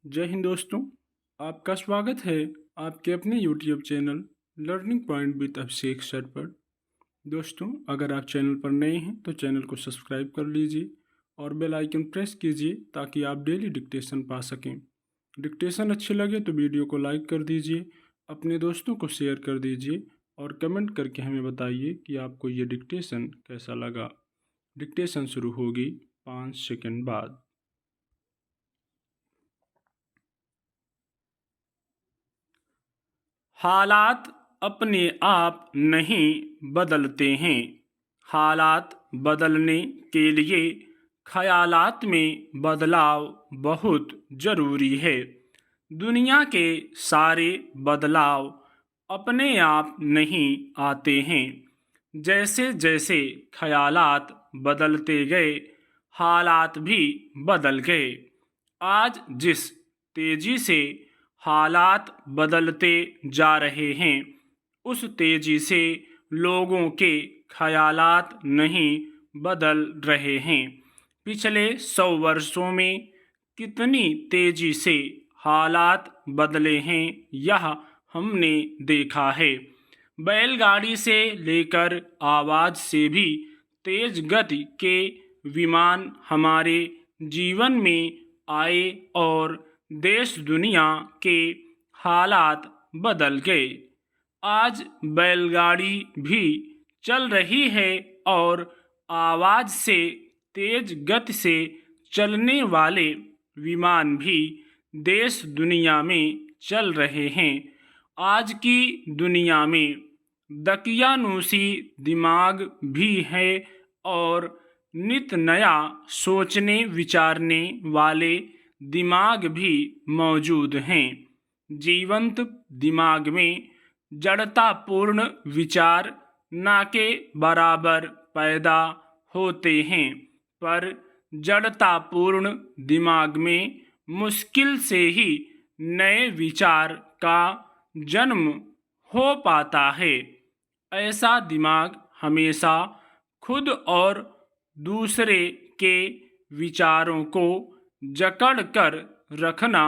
जय हिंद दोस्तों। आपका स्वागत है आपके अपने YouTube channel learning point with Abhishek sir पर। दोस्तों, अगर आप चैनल पर नए हैं तो चैनल को सब्सक्राइब कर लीजिए और बेल आइकन प्रेस कीजिए ताकि आप डेली डिक्टेशन पा सकें। डिक्टेशन अच्छे लगे तो वीडियो को लाइक कर दीजिए, अपने दोस्तों को शेयर कर दीजिए और कमेंट करके हमें बताइए कि आपको ये डिक्टेशन कैसा लगा। डिक्टेशन शुरू होगी 5 सेकंड बाद। हालात अपने आप नहीं बदलते हैं। हालात बदलने के लिए ख्यालात में बदलाव बहुत ज़रूरी है। दुनिया के सारे बदलाव अपने आप नहीं आते हैं। जैसे जैसे ख्यालात बदलते गए, हालात भी बदल गए। आज जिस तेजी से हालात बदलते जा रहे हैं, उस तेजी से लोगों के ख्यालात नहीं बदल रहे हैं। पिछले 100 वर्षों में कितनी तेजी से हालात बदले हैं, यह हमने देखा है। बैलगाड़ी से लेकर आवाज से भी तेज गति के विमान हमारे जीवन में आए और देश दुनिया के हालात बदल गए। आज बैलगाड़ी भी चल रही है और आवाज से तेज गति से चलने वाले विमान भी देश दुनिया में चल रहे हैं। आज की दुनिया में दकियानूसी दिमाग भी है और नित नया सोचने विचारने वाले दिमाग भी मौजूद हैं। जीवंत दिमाग में जड़तापूर्ण विचार ना के बराबर पैदा होते हैं, पर जड़तापूर्ण दिमाग में मुश्किल से ही नए विचार का जन्म हो पाता है। ऐसा दिमाग हमेशा खुद और दूसरे के विचारों को जकड़ कर रखना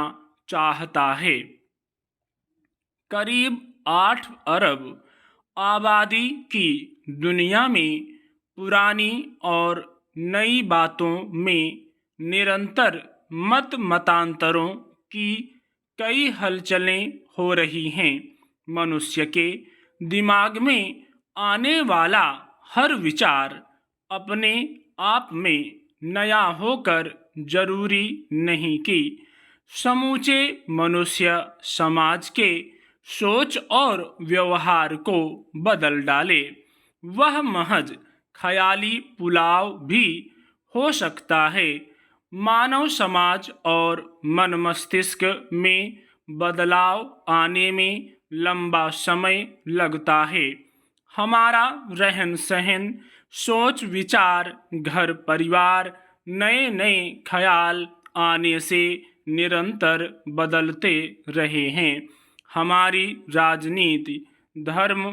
चाहता है। करीब 8 अरब आबादी की दुनिया में पुरानी और नई बातों में निरंतर मतांतरों की कई हलचलें हो रही हैं। मनुष्य के दिमाग में आने वाला हर विचार अपने आप में नया होकर जरूरी नहीं कि समूचे मनुष्य समाज के सोच और व्यवहार को बदल डाले। वह महज ख्याली पुलाव भी हो सकता है। मानव समाज और मन मस्तिष्क में बदलाव आने में लंबा समय लगता है। हमारा रहन सहन, सोच विचार, घर परिवार नए नए ख्याल आने से निरंतर बदलते रहे हैं। हमारी राजनीति, धर्म,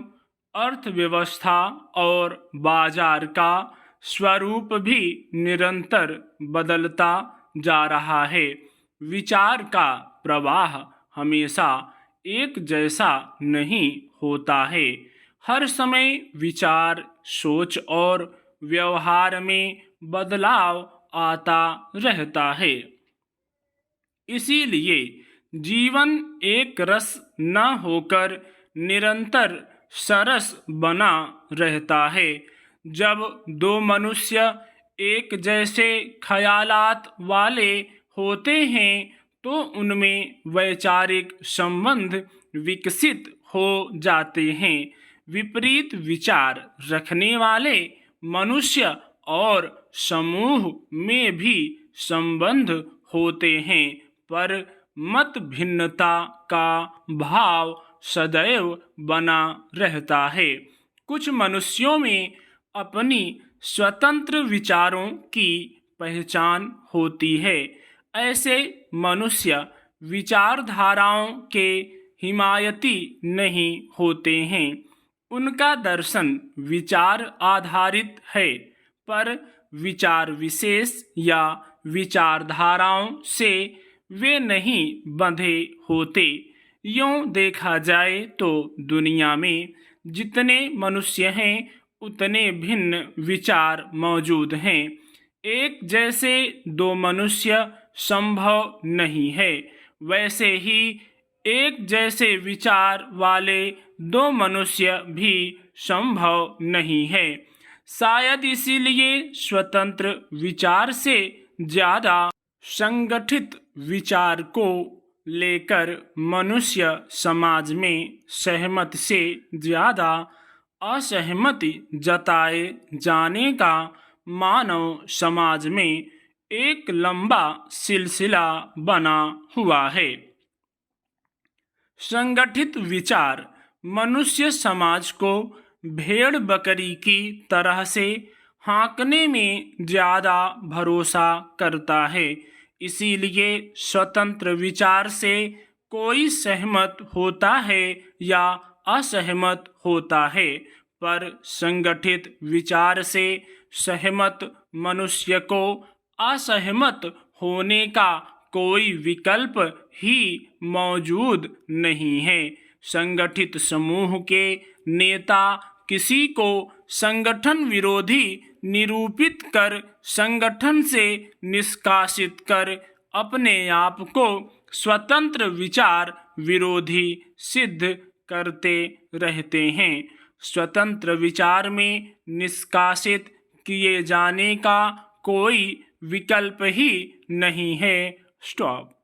अर्थव्यवस्था और बाजार का स्वरूप भी निरंतर बदलता जा रहा है। विचार का प्रवाह हमेशा एक जैसा नहीं होता है। हर समय विचार, सोच और व्यवहार में बदलाव आता रहता है। इसीलिए जीवन एक रस न होकर निरंतर सरस बना रहता है। जब दो मनुष्य एक जैसे ख्यालात वाले होते हैं तो उनमें वैचारिक संबंध विकसित हो जाते हैं। विपरीत विचार रखने वाले मनुष्य और समूह में भी संबंध होते हैं, पर मत भिन्नता का भाव सदैव बना रहता है। कुछ मनुष्यों में अपनी स्वतंत्र विचारों की पहचान होती है। ऐसे मनुष्य विचारधाराओं के हिमायती नहीं होते हैं। उनका दर्शन विचार आधारित है, पर विचार विशेष या विचारधाराओं से वे नहीं बंधे होते। यूं देखा जाए तो दुनिया में जितने मनुष्य हैं उतने भिन्न विचार मौजूद हैं। एक जैसे दो मनुष्य संभव नहीं है, वैसे ही एक जैसे विचार वाले दो मनुष्य भी संभव नहीं है। शायद इसीलिए स्वतंत्र विचार से ज्यादा संगठित विचार को लेकर मनुष्य समाज में सहमति से ज्यादा असहमति जताए जाने का मानव समाज में एक लंबा सिलसिला बना हुआ है। संगठित विचार मनुष्य समाज को भेड़ बकरी की तरह से हाँकने में ज्यादा भरोसा करता है। इसीलिए स्वतंत्र विचार से कोई सहमत होता है या असहमत होता है, पर संगठित विचार से सहमत मनुष्य को असहमत होने का कोई विकल्प ही मौजूद नहीं है। संगठित समूह के नेता किसी को संगठन विरोधी निरूपित कर संगठन से निष्कासित कर अपने आप को स्वतंत्र विचार विरोधी सिद्ध करते रहते हैं। स्वतंत्र विचार में निष्कासित किए जाने का कोई विकल्प ही नहीं है। स्टॉप।